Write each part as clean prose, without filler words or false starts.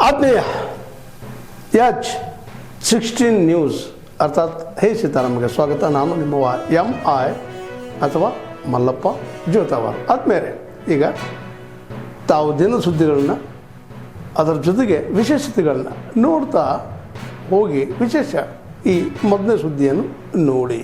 ಆತ್ಮೀಯ H16 news ಅರ್ಥಾತ್ ಹೇ ಸೀತಾರಾಮ್ಗೆ ಸ್ವಾಗತ. ನಾನು ನಿಮ್ಮವ MI ಅಥವಾ ಮಲ್ಲಪ್ಪ ಜೋತಾವರ್. ಆದ್ಮೇಲೆ ಈಗ ತಾವು ದಿನ ಸುದ್ದಿಗಳನ್ನ ಅದರ ಜೊತೆಗೆ ವಿಶೇಷತೆಗಳನ್ನ ನೋಡ್ತಾ ಹೋಗಿ ವಿಶೇಷ ಈ ಮೊದಲನೇ ಸುದ್ದಿಯನ್ನು ನೋಡಿ.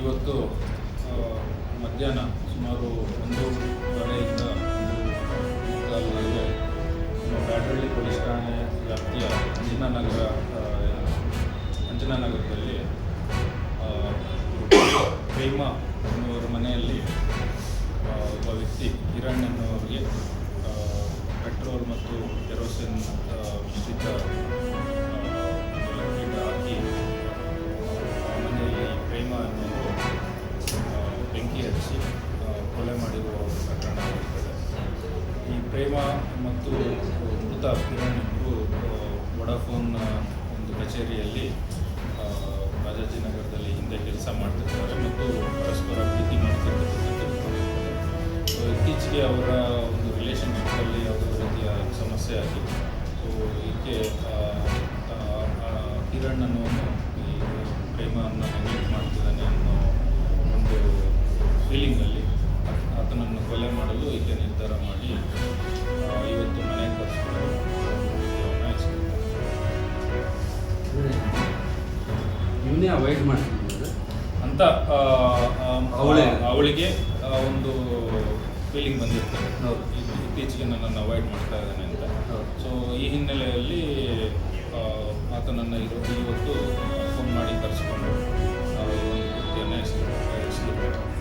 ಇವತ್ತು ಮಧ್ಯಾಹ್ನ ಸುಮಾರು 1:30ಯಿಂದ 1:45 ಬ್ಯಾಟರಳ್ಳಿ ಪೊಲೀಸ್ ಠಾಣೆ ವ್ಯಾಪ್ತಿಯ ಅಂಜನಾನಗರದಲ್ಲಿ ಪ್ರೇಮ ಅನ್ನುವರ ಮನೆಯಲ್ಲಿ ಒಬ್ಬ ವ್ಯಕ್ತಿ ಕಿರಣ್ ಅನ್ನೋರಿಗೆ ಪೆಟ್ರೋಲ್ ಮತ್ತು ಕೆರೋಸಿನ್ ಮಿಶ್ರಿತ ಲಿಕ್ವಿಡ್ ಹಾಕಿ ಮನೆಯಲ್ಲಿ ಪ್ರೇಮ ಅನ್ನೋರು ಬೆಂಕಿ ಹಚ್ಚಿ ಕೊಲೆ ಮಾಡಿರುವ ಪ್ರಕರಣ ಆಗಿರ್ತದೆ. ಈ ಪ್ರೇಮ ಮತ್ತು ಮೃತ ಕಿರಣ್ ಇಬ್ಬರು ವೊಡಾಫೋನ್ ಒಂದು ಕಚೇರಿಯಲ್ಲಿ ರಾಜಾಜಿನಗರದಲ್ಲಿ ಹಿಂದೆ ಕೆಲಸ ಮಾಡ್ತಿರ್ತಾರೆ ಮತ್ತು ಪರಸ್ಪರ ಪ್ರೀತಿ ಮಾಡ್ತಿರ್ತಕ್ಕಂಥ. ಸೊ ಇತ್ತೀಚೆಗೆ ಅವರ ಒಂದು ರಿಲೇಷನ್ಶಿಪ್ಪಲ್ಲಿ ಯಾವುದೋ ರೀತಿಯ ಸಮಸ್ಯೆ ಆಗಿ ಸೊ ಇದಕ್ಕೆ ಕಿರಣ್ ಅನ್ನೋನು ಈ ಪ್ರೇಮವನ್ನು ನೆಗ್ಲೆಕ್ಟ್ ಮಾಡ್ತಿದ್ದಾನೆ ಅನ್ನೋ ಒಂದು ಫೀಲಿಂಗಲ್ಲಿ ಆತನನ್ನು ಕೊಲೆ ಮಾಡಲು ಈಕೆ ನಿರ್ಧಾರ ಮಾಡಿ ಇವತ್ತು ಮನೆಗೆ ಕರೆಸ್ಕೊಂಡು ಇವನ್ನೇ ಅವಾಯ್ಡ್ ಮಾಡ್ತಿದ್ದ ಅಂತ ಅವಳಿಗೆ ಒಂದು ಫೀಲಿಂಗ್ ಬಂದಿರ್ತದೆ. ಇತ್ತೀಚೆಗೆ ನನ್ನನ್ನು ಅವಾಯ್ಡ್ ಮಾಡ್ತಾ ಇದ್ದಾನೆ ಅಂತ. ಸೊ ಈ ಹಿನ್ನೆಲೆಯಲ್ಲಿ ಆತನನ್ನು ಇವತ್ತು ಫೋನ್ ಮಾಡಿ ಕರೆಸ್ಕೊಂಡು ಒಂದು ಕೃತ್ಯನ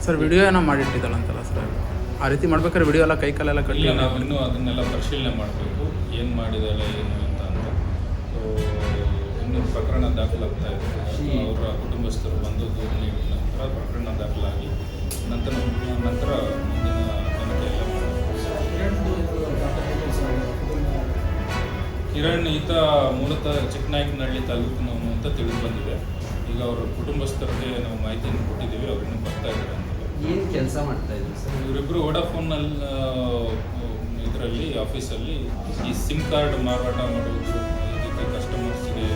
ಸರ್ ವಿಡಿಯೋ ಏನೋ ಮಾಡಿಟ್ಟಿದ್ದಾಳಂತಲ್ಲ ಸರ್, ಆ ರೀತಿ ಮಾಡ್ಬೇಕಾದ್ರೆ ವಿಡಿಯೋ ಎಲ್ಲ ಕೈ ಕಾಲೆಲ್ಲ ಕಟ್ಟಿ ನಾವು ಇನ್ನೂ ಅದನ್ನೆಲ್ಲ ಪರಿಶೀಲನೆ ಮಾಡಬೇಕು, ಏನು ಮಾಡಿದ್ದಾಳೆ ಏನು ಅಂತ. ಸೊ ಇನ್ನೂ ಪ್ರಕರಣ ದಾಖಲಾಗ್ತಾ ಇದೆ. ಅವರ ಕುಟುಂಬಸ್ಥರು ಬಂದು ದೂರು ನೀಡಿದ ನಂತರ ಪ್ರಕರಣ ದಾಖಲಾಗಿ ನಂತರ ಮುಂದಿನ ತನಿಖೆ ಎಲ್ಲ ಕಿರಣ್ ಈತ ಮೂಲತಃ ಚಿಕ್ಕನಾಯಕನಹಳ್ಳಿ ತಾಲೂಕಿನವನು ಅಂತ ತಿಳಿದು ಬಂದಿದೆ. ಈಗ ಅವರ ಕುಟುಂಬಸ್ಥರಿಗೆ ನಾವು ಮಾಹಿತಿಯನ್ನು ಕೊಟ್ಟಿದ್ದೀವಿ, ಅವ್ರು ಇನ್ನೂ ಬರ್ತಾ ಇದ್ದಾರೆ ಅಂತ. ಏನು ಕೆಲಸ ಮಾಡ್ತಾ ಇದ್ರು ಸರ್ ಇವರಿಬ್ಬರು ವೊಡಾಫೋನಲ್ಲಿ ಇದರಲ್ಲಿ ಆಫೀಸಲ್ಲಿ ಈ ಸಿಮ್ ಕಾರ್ಡ್ ಮಾರಾಟ ಮಾಡುವುದು, ಇದಕ್ಕೆ ಕಸ್ಟಮರ್ಸ್ಗೆ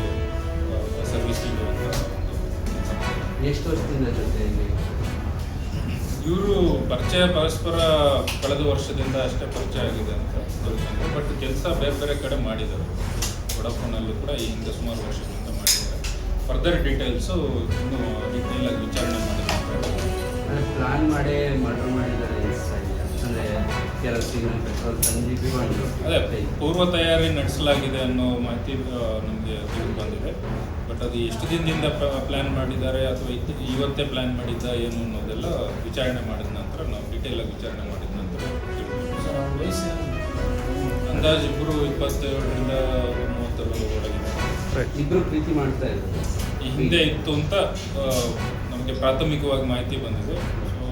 ಸರ್ವಿಸ್ ನೀಡುವಂಥ ಒಂದು. ಎಷ್ಟು ವರ್ಷದಿಂದ ಜೊತೆಯಲ್ಲಿ ಇವರು ಪರಿಚಯ ಪರಸ್ಪರ ಕಳೆದ ವರ್ಷದಿಂದ ಅಷ್ಟೇ ಪರಿಚಯ ಆಗಿದೆ ಅಂತ ತಿಳ್ಕೊಂಡ್ರು. ಬಟ್ ಕೆಲಸ ಬೇರೆ ಬೇರೆ ಕಡೆ ಮಾಡಿದ್ದಾರೆ. ವೊಡಾಫೋನಲ್ಲೂ ಕೂಡ ಈ ಹಿಂದೆ ಸುಮಾರು ವರ್ಷಗಳಿಂದ ಮಾಡಿದ್ದಾರೆ. ಫರ್ದರ್ ಡೀಟೇಲ್ಸು ಇನ್ನೂ ಡೀಟೇಲಾಗಿ ವಿಚಾರಣೆ ಮಾಡಿದ್ದಾರೆ. ಪ್ಲಾನ್ ಮಾಡಿ ಮರ್ಡರ್ ಮಾಡಿದ್ದಾರೆ ಅಂದರೆ ಕೆರೋಸಿನ್ ಪೆಟ್ರೋಲ್ ತಂದಿಕೊಂಡು ಅದೇ ಪೂರ್ವ ತಯಾರಿ ನಡೆಸಲಾಗಿದೆ ಅನ್ನೋ ಮಾಹಿತಿ ನಮಗೆ ತಿಳಿದು ಬಂದಿದೆ. ಬಟ್ ಅದು ಎಷ್ಟು ದಿನದಿಂದ ಪ್ಲ್ಯಾನ್ ಮಾಡಿದ್ದಾರೆ ಅಥವಾ ಇವತ್ತೇ ಪ್ಲ್ಯಾನ್ ಮಾಡಿದ್ದ ಏನು ಅನ್ನೋದೆಲ್ಲ ವಿಚಾರಣೆ ಮಾಡಿದ ನಂತರ ನಾವು ಡೀಟೇಲಾಗಿ ವಿಚಾರಣೆ ಮಾಡಿದ ನಂತರ ಅಂದಾಜು ಇಬ್ಬರು 27ರಿಂದ 30 ಒಳಗಿದೆ. ಇಬ್ಬರು ಪ್ರೀತಿ ಮಾಡ್ತಾ ಇದ್ದಾರೆ. ಈ ಹಿಂದೆ ಇತ್ತು ಅಂತ ನಮಗೆ ಪ್ರಾಥಮಿಕವಾಗಿ ಮಾಹಿತಿ ಬಂದಿದೆ. ಸೊ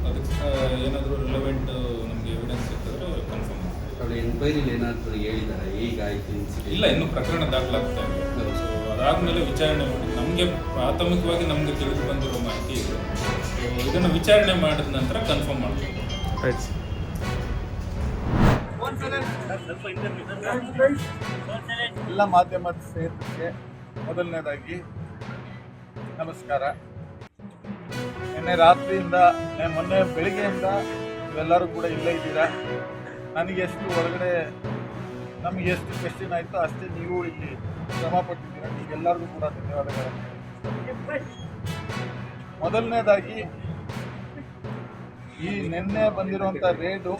ಅದಕ್ಕೆ ಏನಾದರೂ ರಿಲೆವೆಂಟ್ ನಮಗೆ ಎವಿಡೆನ್ಸ್ ಸಿಕ್ಕಿದ್ರೆ ಕನ್ಫರ್ಮ್ ಅವಳು ಎನ್ಕ್ವೈರಿಲಿ ಏನಾದರೂ ಹೇಳಿದ್ದಾರೆ ಈಗ ಆಯ್ತು ಇನ್ಸಿಡೆಂಟ್? ಇಲ್ಲ, ಇನ್ನೂ ಪ್ರಕರಣ ದಾಖಲಾಗ್ತಾ ಇದೆ. ಸೊ ಅದಾದಮೇಲೆ ವಿಚಾರಣೆ ಮಾಡಿ ನಮಗೆ ಪ್ರಾಥಮಿಕವಾಗಿ ನಮಗೆ ತಿಳಿದು ಬಂದಿರೋ ಮಾಹಿತಿ ಇದೆ. ಸೊ ಇದನ್ನು ವಿಚಾರಣೆ ಮಾಡಿದ ನಂತರ ಕನ್ಫರ್ಮ್ ಮಾಡ್ತೀವಿ. ರೈಟ್. ಎಲ್ಲ ಮಾಧ್ಯಮದ ಸ್ನೇಹಿತರಿಗೆ ಮೊದಲನೇದಾಗಿ ನಮಸ್ಕಾರ. ನಿನ್ನೆ ರಾತ್ರಿಯಿಂದ ಮೊನ್ನೆ ಬೆಳಿಗ್ಗೆಯಿಂದ ನೀವೆಲ್ಲರೂ ಕೂಡ ಇಲ್ಲೇ ಇದ್ದೀರಾ. ನನಗೆ ಎಷ್ಟು ಹೊರಗಡೆ ನಮಗೆ ಎಷ್ಟು ಕ್ವೆಶ್ಚನ್ ಆಯಿತು ಅಷ್ಟೇ ನೀವು ಇಲ್ಲಿ ಶ್ರಮ ಪಟ್ಟಿದ್ದೀರ. ನೀವೆಲ್ಲರಿಗೂ ಕೂಡ ಧನ್ಯವಾದಗಳನ್ನು. ಮೊದಲನೇದಾಗಿ ಈ ನಿನ್ನೆ ಬಂದಿರುವಂಥ ರೇಡು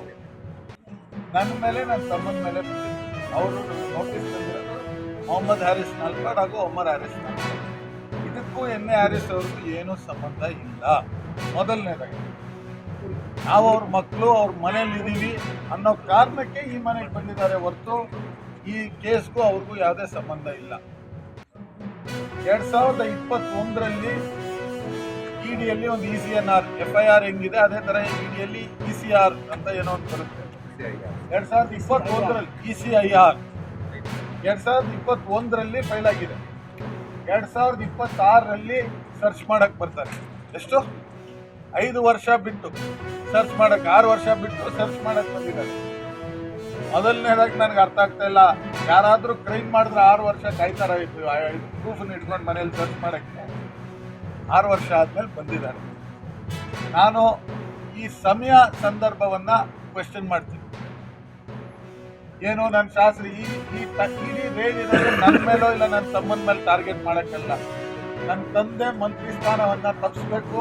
ನನ್ನ ಮೇಲೆ ನನ್ನ ತಮ್ಮನ ಮೇಲೆ ಬಂದಿದೆ. ಅವರು ನೋಟಿಸ್ ಬಂದಿರೋದು ಮೊಹಮ್ಮದ್ ಹ್ಯಾರಿಸ್ ನಾಲ್ಕಾಡ್ ಹಾಗೂ ಒಮರ್ ಹ್ಯಾರಿಸ್ ನಾಲ್ಕಾಡ್. ಇದಕ್ಕೂ ಎನ್.ಎ. ಹ್ಯಾರಿಸ್ ಅವ್ರಿಗೂ ಏನೂ ಸಂಬಂಧ ಇಲ್ಲ. ಮೊದಲನೇದಾಗಿ ನಾವು ಅವ್ರ ಮಕ್ಕಳು ಅವ್ರ ಮನೇಲಿ ಇದ್ದೀವಿ ಅನ್ನೋ ಕಾರಣಕ್ಕೆ ಈ ಮನೆಗೆ ಬಂದಿದ್ದಾರೆ ಹೊರತು ಈ ಕೇಸ್ಗೂ ಅವ್ರಿಗೂ ಯಾವುದೇ ಸಂಬಂಧ ಇಲ್ಲ. 2021ರಲ್ಲಿ ಇಡಿಯಲ್ಲಿ ಒಂದು ECNR FIR ಹೆಂಗಿದೆ ಅದೇ ಥರ ಇಡಿಯಲ್ಲಿ ECR ಅಂತ ಏನೋ ಒಂದು ಬರುತ್ತೆ. 2021ರಲ್ಲಿ ECIR 2021ರಲ್ಲಿ ಫೈಲ್ ಆಗಿದೆ. 2026ರಲ್ಲಿ ಸರ್ಚ್ ಮಾಡಕ್ಕೆ ಬರ್ತಾರೆ. ಎಷ್ಟು 5 ವರ್ಷ ಬಿಟ್ಟು ಸರ್ಚ್ ಮಾಡಕ್ಕೆ, 6 ವರ್ಷ ಬಿಟ್ಟು ಸರ್ಚ್ ಮಾಡಕ್ಕೆ ಬಂದಿದ್ದಾರೆ. ಮೊದಲನೇದಾಗಿ ನನಗೆ ಅರ್ಥ ಆಗ್ತಾ ಇಲ್ಲ, ಯಾರಾದರೂ ಕ್ರೈಮ್ ಮಾಡಿದ್ರೆ 6 ವರ್ಷ ಕಾಯ್ತಾರ ಪ್ರೂಫನ್ನು ಇಟ್ಕೊಂಡು ಮನೇಲಿ ಸರ್ಚ್ ಮಾಡೋಕ್ಕೆ. 6 ವರ್ಷ ಆದಮೇಲೆ ಬಂದಿದ್ದಾರೆ. ನಾನು ಈ ಸಮಯ ಸಂದರ್ಭವನ್ನು ಕ್ವೆಶ್ಚನ್ ಮಾಡ್ತೀನಿ. ಏನು ನನ್ನ ಶಾಸ್ತ್ರಿ ಇಡೀ ರೇಡ್ ಇರೋದು ನನ್ನ ಮೇಲೋ ಇಲ್ಲ ನನ್ನ ತಮ್ಮನ ಮೇಲೆ ಟಾರ್ಗೆಟ್ ಮಾಡೋಕ್ಕಲ್ಲ. ನನ್ನ ತಂದೆ ಮಂತ್ರಿ ಸ್ಥಾನವನ್ನು ತಪ್ಪಿಸ್ಬೇಕು,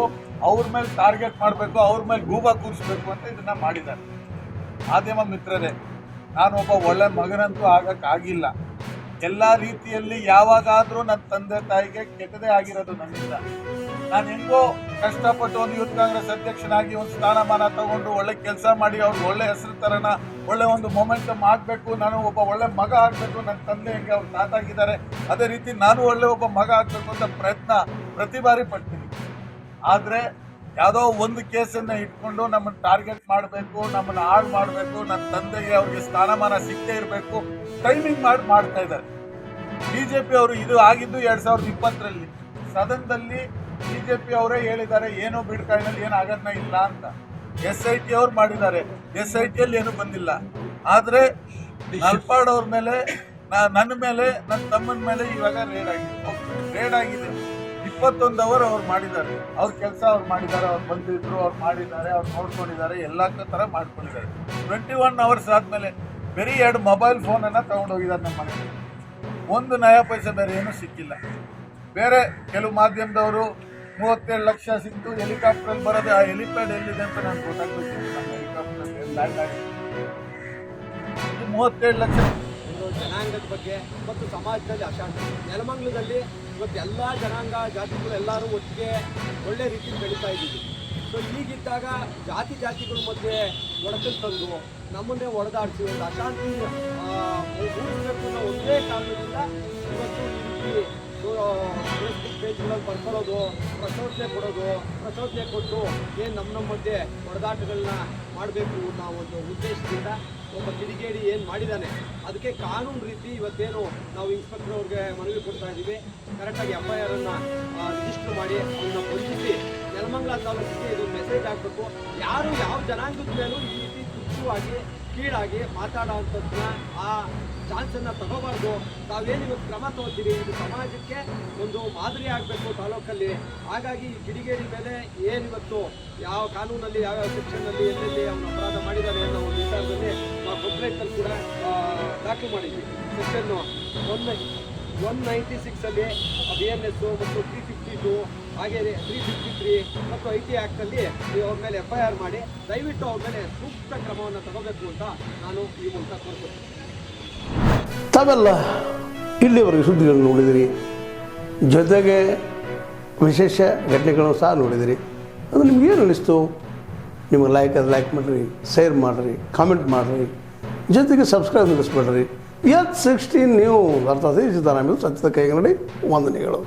ಅವ್ರ ಮೇಲೆ ಟಾರ್ಗೆಟ್ ಮಾಡಬೇಕು, ಅವ್ರ ಮೇಲೆ ಗೂಬ ಕೂರಿಸ್ಬೇಕು ಅಂತ ಇದನ್ನು ಮಾಡಿದ್ದಾರೆ. ಮಾಧ್ಯಮ ಮಿತ್ರರೇ, ನಾನು ಒಬ್ಬ ಒಳ್ಳೆ ಮಗನಂತೂ ಆಗಕ್ಕಾಗಿಲ್ಲ. ಎಲ್ಲ ರೀತಿಯಲ್ಲಿ ಯಾವಾಗಾದರೂ ನನ್ನ ತಂದೆ ತಾಯಿಗೆ ಕೆಟ್ಟದೇ ಆಗಿರೋದು ನನ್ನಿಂದ. ನಾನು ಹೆಂಗೋ ಕಷ್ಟಪಟ್ಟು ಒಂದು ಯೂತ್ ಕಾಂಗ್ರೆಸ್ ಅಧ್ಯಕ್ಷನಾಗಿ ಒಂದು ಸ್ಥಾನಮಾನ ತಗೊಂಡು ಒಳ್ಳೆ ಕೆಲಸ ಮಾಡಿ ಅವ್ರಿಗೆ ಒಳ್ಳೆ ಹೆಸರು ತರೋಣ, ಒಳ್ಳೆ ಒಂದು ಮೊಮೆಂಟಮ್ ಆಗಬೇಕು, ನಾನು ಒಬ್ಬ ಒಳ್ಳೆ ಮಗ ಆಗಬೇಕು. ನನ್ನ ತಂದೆ ಹೆಂಗೆ ಅವ್ರು ತಾತಾಗಿದ್ದಾರೆ ಅದೇ ರೀತಿ ನಾನು ಒಳ್ಳೆ ಒಬ್ಬ ಮಗ ಆಗಬೇಕು ಅಂತ ಪ್ರಯತ್ನ ಪ್ರತಿ ಬಾರಿ ಪಡ್ತೀನಿ. ಆದರೆ ಯಾವುದೋ ಒಂದು ಕೇಸನ್ನು ಇಟ್ಕೊಂಡು ನಮ್ಮನ್ನು ಟಾರ್ಗೆಟ್ ಮಾಡಬೇಕು, ನಮ್ಮನ್ನು ಹಾಳು ಮಾಡಬೇಕು, ನನ್ನ ತಂದೆಗೆ ಅವ್ರಿಗೆ ಸ್ಥಾನಮಾನ ಸಿಕ್ಕೇ ಇರಬೇಕು, ಟೈಮಿಂಗ್ ಮಾಡ್ತಾ ಇದ್ದಾರೆ. BJP ಅವರು ಇದು ಆಗಿದ್ದು 2020ರಲ್ಲಿ ಸದನದಲ್ಲಿ BJP ಅವರೇ ಹೇಳಿದ್ದಾರೆ ಏನೋ ಬಿಡ್ಕಾಯಿನಲ್ಲಿ ಏನು ಆಗೋದನ್ನ ಇಲ್ಲ ಅಂತ. SIT ಅವ್ರು ಮಾಡಿದ್ದಾರೆ, SITಯಲ್ಲಿ ಏನೂ ಬಂದಿಲ್ಲ. ಆದರೆ ನಾಲ್ಪಾಡ್ ಅವ್ರ ಮೇಲೆ, ನನ್ನ ಮೇಲೆ, ನನ್ನ ತಮ್ಮನ ಮೇಲೆ ಇವಾಗ ರೇಡ್ ಆಗಿದೆ. 21 ಅವರ್ ಅವ್ರು ಮಾಡಿದ್ದಾರೆ, ಅವ್ರ ಕೆಲಸ ಅವ್ರು ಮಾಡಿದ್ದಾರೆ, ಅವ್ರು ಬಂದಿದ್ರು, ಅವ್ರು ಮಾಡಿದ್ದಾರೆ, ಅವ್ರು ನೋಡ್ಕೊಂಡಿದ್ದಾರೆ, ಎಲ್ಲ ಥರ ಮಾಡ್ಕೊಂಡಿದ್ದಾರೆ. 21 ಅವರ್ಸ್ ಆದಮೇಲೆ ಬರೀ 2 ಮೊಬೈಲ್ ಫೋನನ್ನು ತೊಗೊಂಡೋಗಿದ್ದಾರೆ ನಮ್ಮ ಮನೆಯಲ್ಲಿ. ಒಂದು ನಯ ಪೈಸೆ ಬೇರೆ ಏನೂ ಸಿಕ್ಕಿಲ್ಲ. ಬೇರೆ ಕೆಲವು ಮಾಧ್ಯಮದವರು 37 ಲಕ್ಷ ಸಿಕ್ತು, ಹೆಲಿಕಾಪ್ಟ್ರಲ್ಲಿ ಬರೋದು, ಆ ಹೆಲಿಪ್ಯಾಡ್ ಎಲ್ಲಿದೆ ಅಂತ ನನಗೆ ಗೊತ್ತಾಗಬೇಕು. ನಮ್ಮ ಹೆಲಿಕಾಪ್ಟರ್ ಲ್ಯಾಂಡ್ ಆಗಿದೆ. 37 ಲಕ್ಷ ಜನಾಂಗದ ಬಗ್ಗೆ ಮತ್ತು ಸಮಾಜದಲ್ಲಿ ಅಶಾಂತಿ ನೆಲಮಂಗಲದಲ್ಲಿ ಇವತ್ತು ಎಲ್ಲ ಜನಾಂಗ ಜಾತಿಗಳು ಎಲ್ಲರೂ ಒಟ್ಟಿಗೆ ಒಳ್ಳೆ ರೀತಿಯಲ್ಲಿ ಬೆಳೀತಾ ಇದ್ದೀವಿ. ಸೊ ಹೀಗಿದ್ದಾಗ ಜಾತಿಗಳ ಮಧ್ಯೆ ಒಡಕಲು ತಂದು ನಮ್ಮನ್ನೇ ಹೊಡೆದಾಡಿಸಿ ಒಂದು ಅಶಾಂತಿ ಮೂಡಿಸಬೇಕು ಅನ್ನೋ ಒಂದೇ ಕಾರಣದಿಂದ ಇವತ್ತು ಈ ರೀತಿ ಫೇಸ್ಬುಕ್ ಪೇಜ್ಗಳಲ್ಲಿ ಬರ್ಕೊಳ್ಳೋದು, ಪ್ರಚೋದನೆ ಕೊಟ್ಟು ಏನು ನಮ್ಮ ಮಧ್ಯೆ ಹೊಡೆದಾಟಗಳನ್ನ ಮಾಡಬೇಕು ಅನ್ನೋ ಒಂದು ಉದ್ದೇಶದಿಂದ ಒಬ್ಬ ಕಿಡಿಗೇಡಿ ಏನು ಮಾಡಿದ್ದಾನೆ ಅದಕ್ಕೆ ಕಾನೂನು ರೀತಿ ಇವತ್ತೇನು ನಾವು ಇನ್ಸ್ಪೆಕ್ಟರ್ ಅವ್ರಿಗೆ ಮನವಿ ಕೊಡ್ತಾ ಇದ್ದೀವಿ. ಕರೆಕ್ಟಾಗಿ FIR ರಿಜಿಸ್ಟರ್ ಮಾಡಿ ಅವನ್ನ ಬಂಧಿಸಿ ನೆಲಮಂಗಲ ತಾಲೂಕಿಗೆ ಇದು ಮೆಸೇಜ್ ಆಗಬೇಕು. ಯಾರು ಯಾವ ಜನಾಂಗದ ಮೇಲೂ ಈ ರೀತಿ ತುಚ್ಛವಾಗಿ ಕೀಳಾಗಿ ಮಾತಾಡೋವಂಥದ್ದನ್ನ ಆ ಚಾನ್ಸನ್ನು ತಗೋಬಾರ್ದು. ತಾವೇನು ಇವತ್ತು ಕ್ರಮ ತಗೋತೀರಿ, ಇದು ಸಮಾಜಕ್ಕೆ ಒಂದು ಮಾದರಿ ಆಗಬೇಕು ತಾಲೂಕಲ್ಲಿ. ಹಾಗಾಗಿ ಈ ಕಿಡಿಗೇಡಿ ಮೇಲೆ ಏನಿವತ್ತು ಯಾವ ಕಾನೂನಲ್ಲಿ ಯಾವ್ಯಾವ ಸೆಕ್ಷನ್ನಲ್ಲಿ ಎಲ್ಲೆಲ್ಲಿ ಅವನು ಅಪರಾಧ ಮಾಡಿದ್ದಾರೆ ಅನ್ನೋ ಒಂದು ವಿಚಾರದಲ್ಲಿ ನಾವು ಕಂಪ್ಲೇಂಟಲ್ಲಿ ಕೂಡ ದಾಖಲು ಮಾಡಿದ್ವಿ. ಸೆಕ್ಷನ್ 196ಅಲ್ಲಿ BNS ಮತ್ತು 352 ಹಾಗೆ 353 ಮತ್ತು IT ಆ್ಯಕ್ಟಲ್ಲಿ ಅವ್ರ ಮೇಲೆ FIR ಮಾಡಿ ದಯವಿಟ್ಟು ಅವ್ರ ಮೇಲೆ ಸೂಕ್ತ ಕ್ರಮವನ್ನು ತಗೋಬೇಕು ಅಂತ ನಾನು ಈ ಮೂಲಕ ಕೋರ್ಕೊಳ್ತೀನಿ. ತಾವೆಲ್ಲ ಇಲ್ಲಿವರೆಗೆ ಸುದ್ದಿಗಳನ್ನು ನೋಡಿದಿರಿ, ಜೊತೆಗೆ ವಿಶೇಷ ಘಟನೆಗಳನ್ನು ಸಹ ನೋಡಿದಿರಿ. ಅದು ನಿಮ್ಗೇನು ಅನ್ನಿಸ್ತು? ನಿಮಗೆ ಲೈಕ್ ಮಾಡಿರಿ, ಶೇರ್ ಮಾಡಿರಿ, ಕಾಮೆಂಟ್ ಮಾಡಿರಿ, ಜೊತೆಗೆ ಸಬ್ಸ್ಕ್ರೈಬ್ ನಿಲ್ಲಿಸ್ಬೇಡ್ರಿ. H16 ನ್ಯೂಸ್ ಅರ್ಥಾತ್ ಸಿದ್ದರಾಮಯ್ಯ ಸತ್ಯದ ಕೈಗನ್ನಡಿ ವಂದನೆಗಳು.